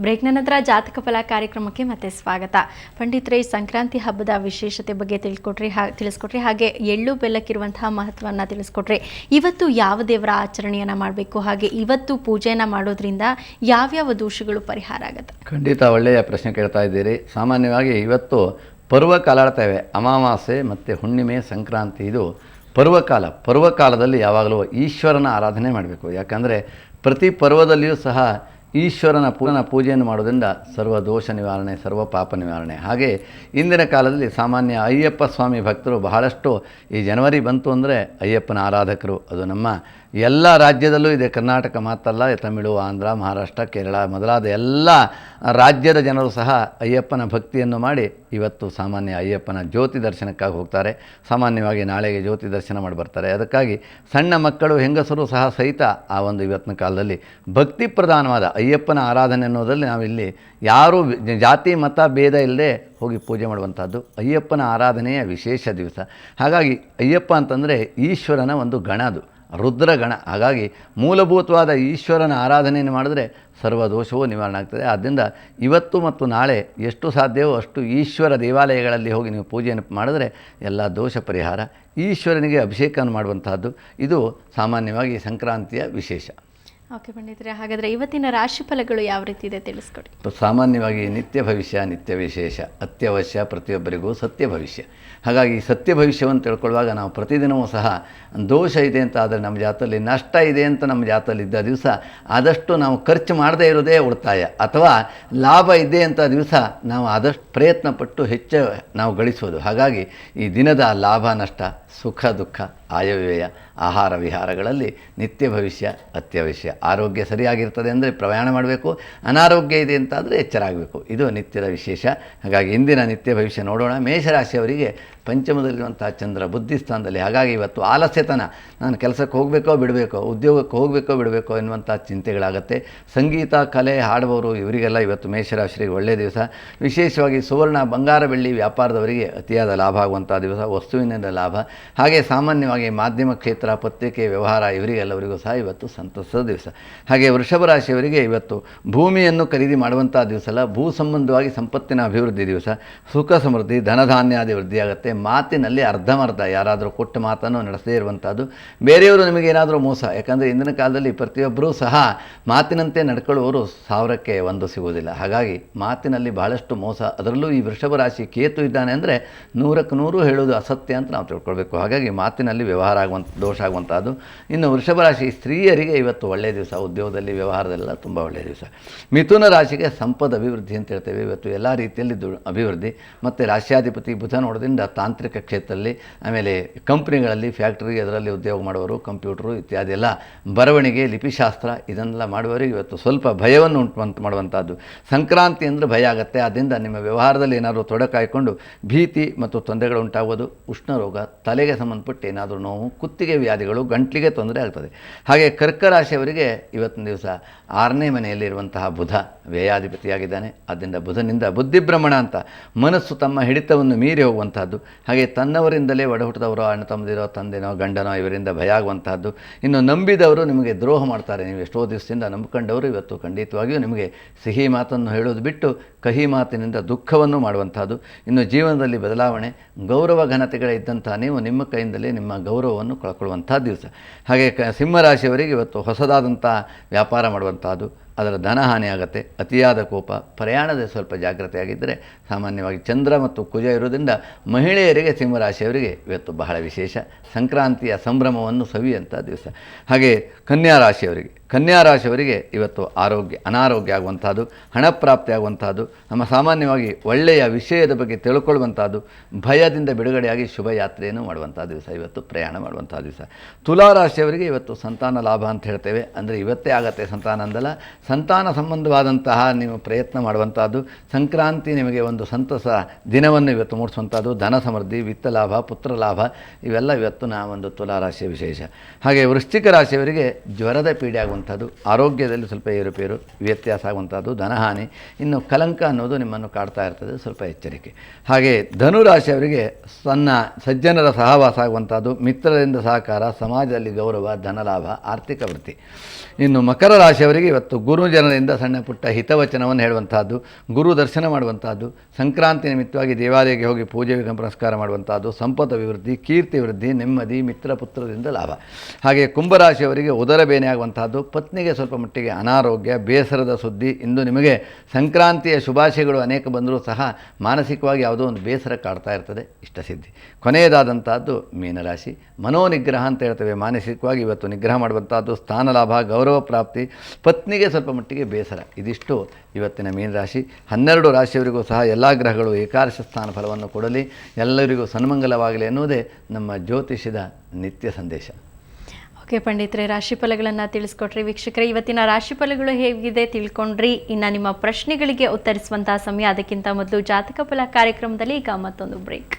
ಬ್ರೇಕ್ನ ನಂತರ ಜಾತಕ ಫಲ ಕಾರ್ಯಕ್ರಮಕ್ಕೆ ಮತ್ತೆ ಸ್ವಾಗತ. ಪಂಡಿತರೇ, ಸಂಕ್ರಾಂತಿ ಹಬ್ಬದ ವಿಶೇಷತೆ ಬಗ್ಗೆ ತಿಳಿಸ್ಕೊಟ್ರಿ, ಹಾಗೆ ಎಳ್ಳು ಬೆಲ್ಲಕ್ಕಿರುವಂತಹ ಮಹತ್ವವನ್ನು ತಿಳಿಸ್ಕೊಟ್ರಿ. ಇವತ್ತು ಯಾವ ದೇವರ ಆಚರಣೆಯನ್ನು ಮಾಡಬೇಕು, ಹಾಗೆ ಇವತ್ತು ಪೂಜೆಯನ್ನು ಮಾಡೋದ್ರಿಂದ ಯಾವ್ಯಾವ ದೋಷಗಳು ಪರಿಹಾರ ಆಗುತ್ತೆ? ಖಂಡಿತ ಒಳ್ಳೆಯ ಪ್ರಶ್ನೆ ಕೇಳ್ತಾ ಇದ್ದೀರಿ. ಸಾಮಾನ್ಯವಾಗಿ ಇವತ್ತು ಪರ್ವಕಾಲ ಆಡ್ತೇವೆ. ಅಮಾವಾಸ್ಯೆ ಮತ್ತು ಹುಣ್ಣಿಮೆ, ಸಂಕ್ರಾಂತಿ ಇದು ಪರ್ವಕಾಲದಲ್ಲಿ ಯಾವಾಗಲೂ ಈಶ್ವರನ ಆರಾಧನೆ ಮಾಡಬೇಕು. ಯಾಕಂದರೆ ಪ್ರತಿ ಪರ್ವದಲ್ಲಿಯೂ ಸಹ ಈಶ್ವರನ ಪೂಜೆಯನ್ನು ಮಾಡೋದ್ರಿಂದ ಸರ್ವ ದೋಷ ನಿವಾರಣೆ, ಸರ್ವ ಪಾಪ ನಿವಾರಣೆ. ಹಾಗೆ ಇಂದಿನ ಕಾಲದಲ್ಲಿ ಸಾಮಾನ್ಯ ಅಯ್ಯಪ್ಪ ಸ್ವಾಮಿ ಭಕ್ತರು ಬಹಳಷ್ಟು ಈ ಜನವರಿ ಬಂತು ಅಂದರೆ ಅಯ್ಯಪ್ಪನ ಆರಾಧಕರು. ಅದು ನಮ್ಮ ಎಲ್ಲ ರಾಜ್ಯದಲ್ಲೂ ಇದೆ, ಕರ್ನಾಟಕ ಮಾತ್ರಲ್ಲ, ತಮಿಳು, ಆಂಧ್ರ, ಮಹಾರಾಷ್ಟ್ರ, ಕೇರಳ ಮೊದಲಾದ ಎಲ್ಲ ರಾಜ್ಯದ ಜನರು ಸಹ ಅಯ್ಯಪ್ಪನ ಭಕ್ತಿಯನ್ನು ಮಾಡಿ ಇವತ್ತು ಸಾಮಾನ್ಯ ಅಯ್ಯಪ್ಪನ ಜ್ಯೋತಿ ದರ್ಶನಕ್ಕಾಗಿ ಹೋಗ್ತಾರೆ. ಸಾಮಾನ್ಯವಾಗಿ ನಾಳೆಗೆ ಜ್ಯೋತಿ ದರ್ಶನ ಮಾಡಿ ಬರ್ತಾರೆ. ಅದಕ್ಕಾಗಿ ಸಣ್ಣ ಮಕ್ಕಳು, ಹೆಂಗಸರು ಸಹ ಸಹಿತ ಆ ಒಂದು ಇವತ್ತಿನ ಕಾಲದಲ್ಲಿ ಭಕ್ತಿ ಪ್ರಧಾನವಾದ ಅಯ್ಯಪ್ಪನ ಆರಾಧನೆ ಅನ್ನೋದರಲ್ಲಿ ನಾವಿಲ್ಲಿ ಯಾರೂ ಜಾತಿ ಮತ ಭೇದ ಇಲ್ಲದೆ ಹೋಗಿ ಪೂಜೆ ಮಾಡುವಂಥದ್ದು ಅಯ್ಯಪ್ಪನ ಆರಾಧನೆಯ ವಿಶೇಷ ದಿವಸ. ಹಾಗಾಗಿ ಅಯ್ಯಪ್ಪ ಅಂತಂದರೆ ಈಶ್ವರನ ಒಂದು ಗಣ, ಅದು ರುದ್ರಗಣ. ಹಾಗಾಗಿ ಮೂಲಭೂತವಾದ ಈಶ್ವರನ ಆರಾಧನೆಯನ್ನು ಮಾಡಿದ್ರೆ ಸರ್ವ ದೋಷವೂ ನಿವಾರಣೆ ಆಗ್ತದೆ. ಆದ್ದರಿಂದ ಇವತ್ತು ಮತ್ತು ನಾಳೆ ಎಷ್ಟು ಸಾಧ್ಯವೋ ಅಷ್ಟು ಈಶ್ವರ ದೇವಾಲಯಗಳಲ್ಲಿ ಹೋಗಿ ನೀವು ಪೂಜೆಯನ್ನು ಮಾಡಿದ್ರೆ ಎಲ್ಲ ದೋಷ ಪರಿಹಾರ. ಈಶ್ವರನಿಗೆ ಅಭಿಷೇಕವನ್ನು ಮಾಡುವಂತಹದ್ದು ಇದು ಸಾಮಾನ್ಯವಾಗಿ ಸಂಕ್ರಾಂತಿಯ ವಿಶೇಷ. ಓಕೆ ಪಂಡಿತರೆ, ಹಾಗಾದರೆ ಇವತ್ತಿನ ರಾಶಿ ಫಲಗಳು ಯಾವ ರೀತಿ ಇದೆ ತಿಳಿಸ್ಕೊಡಿ. ಸಾಮಾನ್ಯವಾಗಿ ನಿತ್ಯ ಭವಿಷ್ಯ, ನಿತ್ಯ ವಿಶೇಷ, ಅತ್ಯವಶ್ಯ, ಪ್ರತಿಯೊಬ್ಬರಿಗೂ ಸತ್ಯ ಭವಿಷ್ಯ. ಹಾಗಾಗಿ ಸತ್ಯ ಭವಿಷ್ಯವನ್ನು ತಿಳ್ಕೊಳ್ಳುವಾಗ ನಾವು ಪ್ರತಿದಿನವೂ ಸಹ ದೋಷ ಇದೆ ಅಂತ ಆದರೆ ನಮ್ಮ ಜಾತದಲ್ಲಿ, ನಷ್ಟ ಇದೆ ಅಂತ ನಮ್ಮ ಜಾತದಲ್ಲಿ ಇದ್ದ ದಿವಸ ಆದಷ್ಟು ನಾವು ಖರ್ಚು ಮಾಡದೇ ಇರೋದೇ ಉಳಿತಾಯ, ಅಥವಾ ಲಾಭ ಇದೆ ಅಂತ ದಿವಸ ನಾವು ಆದಷ್ಟು ಪ್ರಯತ್ನಪಟ್ಟು ಹೆಚ್ಚು ನಾವು ಗಳಿಸೋದು. ಹಾಗಾಗಿ ಈ ದಿನದ ಲಾಭ ನಷ್ಟ, ಸುಖ ದುಃಖ, ಆಯವ್ಯಯ, ಆಹಾರ ವಿಹಾರಗಳಲ್ಲಿ ನಿತ್ಯ ಭವಿಷ್ಯ ಅತ್ಯವಶ್ಯ. ಆರೋಗ್ಯ ಸರಿಯಾಗಿರ್ತದೆ ಅಂದರೆ ಪ್ರಯಾಣ ಮಾಡಬೇಕು, ಅನಾರೋಗ್ಯ ಇದೆ ಅಂತಾದರೆ ಎಚ್ಚರ ಆಗಬೇಕು. ಇದು ನಿತ್ಯದ ವಿಶೇಷ. ಹಾಗಾಗಿ ಇಂದಿನ ನಿತ್ಯ ಭವಿಷ್ಯ ನೋಡೋಣ. ಮೇಷರಾಶಿಯವರಿಗೆ ಪಂಚಮದಲ್ಲಿರುವಂಥ ಚಂದ್ರ ಬುದ್ಧಿಸ್ಥಾನದಲ್ಲಿ. ಹಾಗಾಗಿ ಇವತ್ತು ಆಲಸ್ಯತನ, ನಾನು ಕೆಲಸಕ್ಕೆ ಹೋಗಬೇಕೋ ಬಿಡಬೇಕೋ, ಉದ್ಯೋಗಕ್ಕೆ ಹೋಗಬೇಕೋ ಬಿಡಬೇಕೋ ಎನ್ನುವಂಥ ಚಿಂತೆಗಳಾಗುತ್ತೆ. ಸಂಗೀತ, ಕಲೆ, ಹಾಡುವವರು ಇವರಿಗೆಲ್ಲ ಇವತ್ತು ಮೇಷರಾಶಿಗೆ ಒಳ್ಳೆಯ ದಿವಸ. ವಿಶೇಷವಾಗಿ ಸುವರ್ಣ, ಬಂಗಾರ, ಬೆಳ್ಳಿ ವ್ಯಾಪಾರದವರಿಗೆ ಅತಿಯಾದ ಲಾಭ ಆಗುವಂಥ ದಿವಸ, ವಸ್ತುವಿನಿಂದ ಲಾಭ. ಹಾಗೆ ಸಾಮಾನ್ಯವಾಗಿ ಮಾಧ್ಯಮ ಕ್ಷೇತ್ರ, ಪತ್ರಿಕೆ, ವ್ಯವಹಾರ ಇವರಿಗೆಲ್ಲವರಿಗೂ ಸಹ ಇವತ್ತು ಸಂತಸದ ದಿವಸ. ಹಾಗೆ ವೃಷಭ ರಾಶಿಯವರಿಗೆ ಇವತ್ತು ಭೂಮಿಯನ್ನು ಖರೀದಿ ಮಾಡುವಂಥ ದಿವಸ ಅಲ್ಲ, ಭೂ ಸಂಬಂಧವಾಗಿ ಸಂಪತ್ತಿನ ಅಭಿವೃದ್ಧಿ ದಿವಸ. ಸುಖ ಸಮೃದ್ಧಿ, ಧನಧಾನ್ಯಾದಿ ವೃದ್ಧಿ ಆಗುತ್ತೆ. ಮಾತಿನಲ್ಲಿ ಅರ್ಧಮರ್ಧ ಯಾರಾದರೂ ಕೊಟ್ಟ ಮಾತನ್ನು ನಡೆಸದೇ ಇರುವಂಥದ್ದು. ಬೇರೆಯವರು ನಿಮಗೇನಾದರೂ ಮೋಸ, ಯಾಕಂದರೆ ಇಂದಿನ ಕಾಲದಲ್ಲಿ ಪ್ರತಿಯೊಬ್ಬರೂ ಸಹ ಮಾತಿನಂತೆ ನಡ್ಕೊಳ್ಳುವವರು 1000ಕ್ಕೆ 1 ಸಿಗುವುದಿಲ್ಲ. ಹಾಗಾಗಿ ಮಾತಿನಲ್ಲಿ ಬಹಳಷ್ಟು ಮೋಸ. ಅದರಲ್ಲೂ ಈ ವೃಷಭ ರಾಶಿ ಕೇತು ಇದ್ದಾನೆ ಅಂದರೆ 100ಕ್ಕೆ 100 ಹೇಳೋದು ಅಸತ್ಯ ಅಂತ ನಾವು ತಿಳ್ಕೊಳ್ಬೇಕು. ಹಾಗಾಗಿ ಮಾತಿನಲ್ಲಿ ವ್ಯವಹಾರ ದೋಷ ಆಗುವಂಥದ್ದು. ಇನ್ನು ವೃಷಭ ರಾಶಿ ಸ್ತ್ರೀಯರಿಗೆ ಇವತ್ತು ಒಳ್ಳೆಯ ದಿವಸ, ಉದ್ಯೋಗದಲ್ಲಿ ವ್ಯವಹಾರದೆಲ್ಲ ತುಂಬ ಒಳ್ಳೆಯ ದಿವಸ. ಮಿಥುನ ರಾಶಿಗೆ ಸಂಪದ ಅಭಿವೃದ್ಧಿ ಅಂತ ಹೇಳ್ತೇವೆ. ಇವತ್ತು ಎಲ್ಲ ರೀತಿಯಲ್ಲಿ ಅಭಿವೃದ್ಧಿ. ಮತ್ತು ರಾಶ್ಯಾಧಿಪತಿ ಬುಧ ನೋಡೋದ್ರಿಂದ ತಾಂತ್ರಿಕ ಕ್ಷೇತ್ರದಲ್ಲಿ, ಆಮೇಲೆ ಕಂಪ್ನಿಗಳಲ್ಲಿ, ಫ್ಯಾಕ್ಟ್ರಿ ಅದರಲ್ಲಿ ಉದ್ಯೋಗ ಮಾಡುವರು, ಕಂಪ್ಯೂಟರು ಇತ್ಯಾದಿ ಎಲ್ಲ, ಬರವಣಿಗೆ, ಲಿಪಿಶಾಸ್ತ್ರ ಇದನ್ನೆಲ್ಲ ಮಾಡುವವರಿಗೆ ಇವತ್ತು ಸ್ವಲ್ಪ ಭಯವನ್ನು ಉಂಟು ಮಾಡುವಂಥದ್ದು. ಸಂಕ್ರಾಂತಿ ಅಂದರೆ ಭಯ ಆಗುತ್ತೆ. ಆದ್ದರಿಂದ ನಿಮ್ಮ ವ್ಯವಹಾರದಲ್ಲಿ ಏನಾದರೂ ತೊಡಕಾಯ್ಕೊಂಡು ಭೀತಿ ಮತ್ತು ತೊಂದರೆಗಳು ಉಂಟಾಗುವುದು. ಉಷ್ಣ ರೋಗ, ತಲೆಗೆ ಸಂಬಂಧಪಟ್ಟು ಏನಾದರೂ ನೋವು, ಕುತ್ತಿಗೆ ವ್ಯಾಧಿಗಳು, ಗಂಟ್ಲಿಗೆ ತೊಂದರೆ ಆಗ್ತದೆ. ಹಾಗೆ ಕರ್ಕ ರಾಶಿಯವರಿಗೆ ಇವತ್ತಿನ ದಿವಸ 6ನೇ ಮನೆಯಲ್ಲಿರುವಂತಹ ಬುಧ ವ್ಯಯಾಧಿಪತಿಯಾಗಿದ್ದಾನೆ. ಆದ್ದರಿಂದ ಬುಧನಿಂದ ಬುದ್ಧಿಭ್ರಮಣ ಅಂತ ಮನಸ್ಸು ತಮ್ಮ ಹಿಡಿತವನ್ನು ಮೀರಿ ಹೋಗುವಂತಹದ್ದು. ಹಾಗೆ ತನ್ನವರಿಂದಲೇ ಒಡಹುಟ್ಟಿದವರು, ಅಣ್ಣ ತಮ್ಮದಿರೋ, ತಂದೆನೋ, ಗಂಡನೋ ಇವರಿಂದ ಭಯ ಆಗುವಂತಹದ್ದು. ಇನ್ನು ನಂಬಿದವರು ನಿಮಗೆ ದ್ರೋಹ ಮಾಡ್ತಾರೆ. ನೀವು ಎಷ್ಟೋ ದಿವಸದಿಂದ ನಂಬಿಕೊಂಡವರು ಇವತ್ತು ಖಂಡಿತವಾಗಿಯೂ ನಿಮಗೆ ಸಿಹಿ ಮಾತನ್ನು ಹೇಳೋದು ಬಿಟ್ಟು ಕಹಿ ಮಾತಿನಿಂದ ದುಃಖವನ್ನು ಮಾಡುವಂಥದ್ದು. ಇನ್ನು ಜೀವನದಲ್ಲಿ ಬದಲಾವಣೆ, ಗೌರವ ಘನತೆಗಳಿದ್ದಂಥ ನೀವು ನಿಮ್ಮ ಕೈಯಿಂದಲೇ ನಿಮ್ಮ ಗೌರವವನ್ನು ಕಳ್ಕೊಳ್ಳುವಂಥ ದಿವಸ. ಹಾಗೆ ಸಿಂಹರಾಶಿಯವರಿಗೆ ಇವತ್ತು ಹೊಸದಾದಂಥ ವ್ಯಾಪಾರ ಮಾಡುವಂಥದ್ದು, ಅದರ ಧನಹಾನಿ ಆಗುತ್ತೆ. ಅತಿಯಾದ ಕೋಪ, ಪ್ರಯಾಣದ ಸ್ವಲ್ಪ ಜಾಗ್ರತೆಯಾಗಿದ್ದರೆ. ಸಾಮಾನ್ಯವಾಗಿ ಚಂದ್ರ ಮತ್ತು ಕುಜ ಇರೋದ್ರಿಂದ ಮಹಿಳೆಯರಿಗೆ, ಸಿಂಹರಾಶಿಯವರಿಗೆ ಇವತ್ತು ಬಹಳ ವಿಶೇಷ. ಸಂಕ್ರಾಂತಿಯ ಸಂಭ್ರಮವನ್ನು ಸವಿಯುವಂಥ ದಿವಸ. ಹಾಗೆ ಕನ್ಯಾ ರಾಶಿಯವರಿಗೆ ಇವತ್ತು ಅನಾರೋಗ್ಯ ಆಗುವಂಥದ್ದು, ಹಣ ಪ್ರಾಪ್ತಿ ಆಗುವಂಥದ್ದು, ನಮ್ಮ ಸಾಮಾನ್ಯವಾಗಿ ಒಳ್ಳೆಯ ವಿಷಯದ ಬಗ್ಗೆ ತಿಳ್ಕೊಳ್ಳುವಂಥದ್ದು, ಭಯದಿಂದ ಬಿಡುಗಡೆಯಾಗಿ ಶುಭ ಯಾತ್ರೆಯನ್ನು ಮಾಡುವಂಥ ದಿವಸ, ಇವತ್ತು ಪ್ರಯಾಣ ಮಾಡುವಂಥ ದಿವಸ. ತುಲಾರಾಶಿಯವರಿಗೆ ಇವತ್ತು ಸಂತಾನ ಲಾಭ ಅಂತ ಹೇಳ್ತೇವೆ. ಅಂದರೆ ಇವತ್ತೇ ಆಗತ್ತೆ ಸಂತಾನ ಅಂದಲ್ಲ, ಸಂತಾನ ಸಂಬಂಧವಾದಂತಹ ನೀವು ಪ್ರಯತ್ನ ಮಾಡುವಂಥದ್ದು. ಸಂಕ್ರಾಂತಿ ನಿಮಗೆ ಒಂದು ಸಂತಸ ದಿನವನ್ನು ಇವತ್ತು ಮೂಡಿಸುವಂಥದ್ದು. ಧನ ಸಮೃದ್ಧಿ, ವಿತ್ತ ಲಾಭ, ಪುತ್ರ ಲಾಭ ಇವೆಲ್ಲ ಇವತ್ತು ಒಂದು ತುಲಾರಾಶಿಯ ವಿಶೇಷ. ಹಾಗೆ ವೃಶ್ಚಿಕ ರಾಶಿಯವರಿಗೆ ಜ್ವರದ ಪೀಡೆ ಆಗುವಂಥ ಆಗುವಂಥದ್ದು, ಆರೋಗ್ಯದಲ್ಲಿ ಸ್ವಲ್ಪ ಏರುಪೇರು ವ್ಯತ್ಯಾಸ ಆಗುವಂಥದ್ದು, ಧನಹಾನಿ, ಇನ್ನು ಕಲಂಕ ಅನ್ನೋದು ನಿಮ್ಮನ್ನು ಕಾಡ್ತಾ ಇರ್ತದೆ, ಸ್ವಲ್ಪ ಎಚ್ಚರಿಕೆ. ಹಾಗೆ ಧನುರಾಶಿಯವರಿಗೆ ಸಜ್ಜನರ ಸಹವಾಸ ಆಗುವಂಥದ್ದು, ಮಿತ್ರರಿಂದ ಸಹಕಾರ, ಸಮಾಜದಲ್ಲಿ ಗೌರವ, ಧನಲಾಭ, ಆರ್ಥಿಕ ವೃತ್ತಿ. ಇನ್ನು ಮಕರ ರಾಶಿಯವರಿಗೆ ಇವತ್ತು ಗುರುಜನರಿಂದ ಸಣ್ಣ ಪುಟ್ಟ ಹಿತವಚನವನ್ನು ಹೇಳುವಂಥದ್ದು, ಗುರು ದರ್ಶನ ಮಾಡುವಂಥದ್ದು, ಸಂಕ್ರಾಂತಿ ನಿಮಿತ್ತವಾಗಿ ದೇವಾಲಯಕ್ಕೆ ಹೋಗಿ ಪೂಜೆ ಪುನಸ್ಕಾರ ಮಾಡುವಂಥದ್ದು, ಸಂಪತ್ತು ಅಭಿವೃದ್ಧಿ, ಕೀರ್ತಿ ವೃದ್ಧಿ, ನೆಮ್ಮದಿ, ಮಿತ್ರಪುತ್ರರಿಂದ ಲಾಭ. ಹಾಗೆ ಕುಂಭರಾಶಿಯವರಿಗೆ ಉದರ ಬೇನೆ ಆಗುವಂಥದ್ದು, ಪತ್ನಿಗೆ ಸ್ವಲ್ಪ ಮಟ್ಟಿಗೆ ಅನಾರೋಗ್ಯ, ಬೇಸರದ ಸುದ್ದಿ. ಇಂದು ನಿಮಗೆ ಸಂಕ್ರಾಂತಿಯ ಶುಭಾಶಯಗಳು ಅನೇಕ ಬಂದರೂ ಸಹ ಮಾನಸಿಕವಾಗಿ ಯಾವುದೋ ಒಂದು ಬೇಸರ ಕಾಡ್ತಾ ಇರ್ತದೆ, ಇಷ್ಟಸಿದ್ಧಿ. ಕೊನೆಯದಾದಂಥದ್ದು ಮೀನರಾಶಿ, ಮನೋನಿಗ್ರಹ ಅಂತ ಹೇಳ್ತೇವೆ. ಮಾನಸಿಕವಾಗಿ ಇವತ್ತು ನಿಗ್ರಹ ಮಾಡುವಂಥದ್ದು, ಸ್ಥಾನಲಾಭ, ಗೌರವ ಪ್ರಾಪ್ತಿ, ಪತ್ನಿಗೆ ಸ್ವಲ್ಪ ಮಟ್ಟಿಗೆ ಬೇಸರ. ಇದಿಷ್ಟು ಇವತ್ತಿನ ಮೀನರಾಶಿ. 12 ರಾಶಿಯವರಿಗೂ ಸಹ ಎಲ್ಲ ಗ್ರಹಗಳು ಏಕಾದಶ ಸ್ಥಾನ ಫಲವನ್ನು ಕೊಡಲಿ, ಎಲ್ಲರಿಗೂ ಸನ್ಮಂಗಲವಾಗಲಿ ಎನ್ನುವುದೇ ನಮ್ಮ ಜ್ಯೋತಿಷದ ನಿತ್ಯ ಸಂದೇಶ. ಓಕೆ ಪಂಡಿತರೆ, ರಾಶಿ ಫಲಗಳನ್ನು ತಿಳಿಸ್ಕೊಟ್ರಿ. ವೀಕ್ಷಕರೇ, ಇವತ್ತಿನ ರಾಶಿ ಫಲಗಳು ಹೇಗಿದೆ ತಿಳ್ಕೊಂಡ್ರಿ. ಇನ್ನು ನಿಮ್ಮ ಪ್ರಶ್ನೆಗಳಿಗೆ ಉತ್ತರಿಸುವಂತಹ ಸಮಯ. ಅದಕ್ಕಿಂತ ಮೊದಲು ಜಾತಕ ಫಲ ಕಾರ್ಯಕ್ರಮದಲ್ಲಿ ಈಗ ಮತ್ತೊಂದು ಬ್ರೇಕ್.